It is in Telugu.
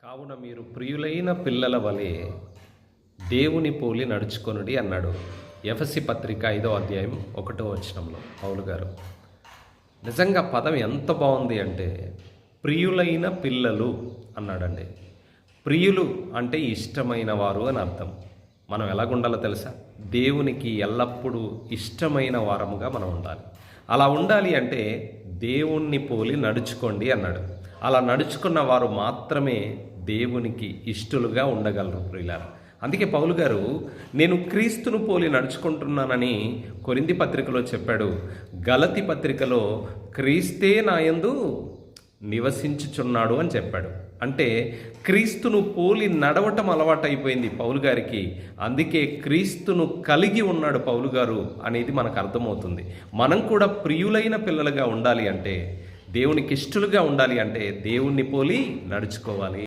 కావున మీరు ప్రియులైన పిల్లల వలె దేవుని పోలి నడుచుకొనుడి అన్నాడు. ఎఫెసీ పత్రిక 5వ అధ్యాయం 1వ వచనంలో పౌలు గారు. నిజంగా పదం ఎంత బాగుంది అంటే ప్రియులైన పిల్లలు అన్నాడండి. ప్రియులు అంటే ఇష్టమైన వారు అని అర్థం. మనం ఎలాగుండాలో తెలుసా? దేవునికి ఎల్లప్పుడూ ఇష్టమైన వారముగా మనం ఉండాలి. అలా ఉండాలి అంటే దేవుణ్ణి పోలి నడుచుకోండి అన్నాడు. అలా నడుచుకున్న వారు మాత్రమే దేవునికి ఇష్టలుగా ఉండగలరు ప్రియులారా. అందుకే పౌలు గారు నేను క్రీస్తును పోలి నడుచుకుంటున్నానని కొరింథీ పత్రికలో చెప్పాడు. గలతీ పత్రికలో క్రీస్తే నాయందు నివసించుచున్నాడు అని చెప్పాడు. అంటే క్రీస్తును పోలి నడవటం అలవాటైపోయింది పౌలు గారికి. అందుకే క్రీస్తును కలిగి ఉన్నాడు పౌలు గారు అనేది మనకు అర్థమవుతుంది. మనం కూడా ప్రియులైన పిల్లలుగా ఉండాలి అంటే, దేవునికి ఇష్టలుగా ఉండాలి అంటే దేవుణ్ణి పోలి నడుచుకోవాలి.